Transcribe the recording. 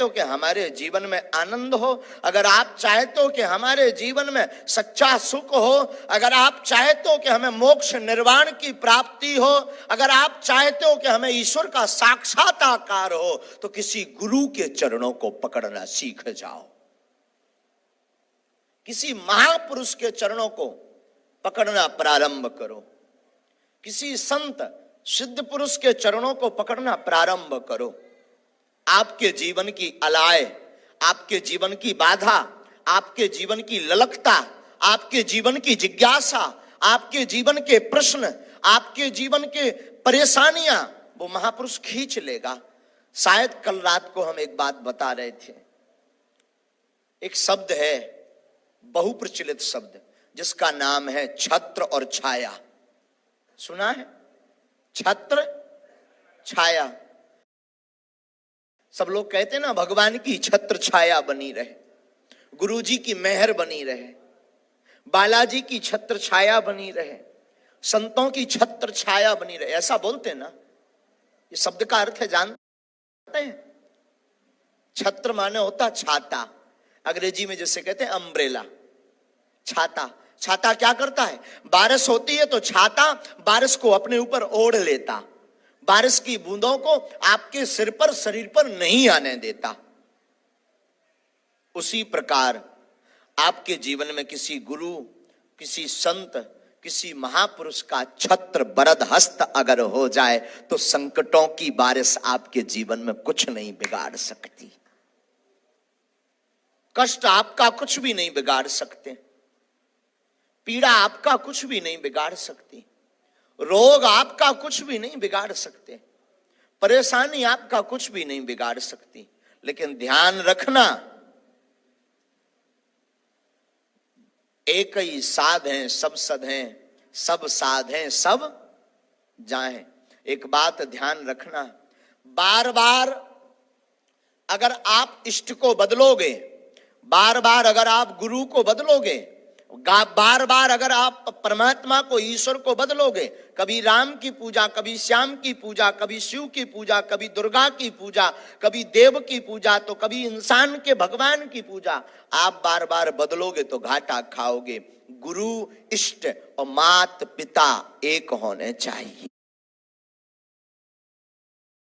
चाहते हो कि हमारे जीवन में आनंद हो, अगर आप चाहते हो कि हमारे जीवन में सच्चा सुख हो, अगर आप चाहते हो कि हमें मोक्ष निर्वाण की प्राप्ति हो, अगर आप चाहते हो कि हमें ईश्वर का साक्षात्कार हो, तो किसी गुरु के चरणों को पकड़ना सीख जाओ, किसी महापुरुष के चरणों को पकड़ना प्रारंभ करो, किसी संत सिद्ध पुरुष के चरणों को पकड़ना प्रारंभ करो। आपके जीवन की अलाय, आपके जीवन की बाधा, आपके जीवन की ललकता, आपके जीवन की जिज्ञासा, आपके जीवन के प्रश्न, आपके जीवन के परेशानियां वो महापुरुष खींच लेगा। शायद कल रात को हम एक बात बता रहे थे, एक शब्द है, बहुप्रचलित शब्द, जिसका नाम है छत्र और छाया। सुना है? छत्र छाया। सब लोग कहते हैं ना, भगवान की छत्र छाया बनी रहे, गुरुजी की मेहर बनी रहे, बालाजी की छत्र छाया बनी रहे, संतों की छत्र छाया बनी रहे, ऐसा बोलते हैं ना। ये शब्द का अर्थ है जानते हैं? छत्र माने होता छाता, अंग्रेजी में जैसे कहते हैं अम्ब्रेला, छाता। छाता क्या करता है? बारिश होती है तो छाता बारिश को अपने ऊपर ओढ़ लेता, बारिश की बूंदों को आपके सिर पर, शरीर पर नहीं आने देता। उसी प्रकार आपके जीवन में किसी गुरु, किसी संत, किसी महापुरुष का छत्र बरद हस्त अगर हो जाए तो संकटों की बारिश आपके जीवन में कुछ नहीं बिगाड़ सकती, कष्ट आपका कुछ भी नहीं बिगाड़ सकते, पीड़ा आपका कुछ भी नहीं बिगाड़ सकती, रोग आपका कुछ भी नहीं बिगाड़ सकते, परेशानी आपका कुछ भी नहीं बिगाड़ सकती। लेकिन ध्यान रखना, एक ही साध हैं सब सद हैं, सब साध हैं सब जाएं। एक बात ध्यान रखना, बार बार अगर आप इष्ट को बदलोगे, बार बार अगर आप गुरु को बदलोगे, बार बार अगर आप परमात्मा को, ईश्वर को बदलोगे, कभी राम की पूजा, कभी श्याम की पूजा, कभी शिव की पूजा, कभी दुर्गा की पूजा, कभी देव की पूजा, तो कभी इंसान के भगवान की पूजा, आप बार बार बदलोगे तो घाटा खाओगे। गुरु, इष्ट और मात पिता एक होने चाहिए।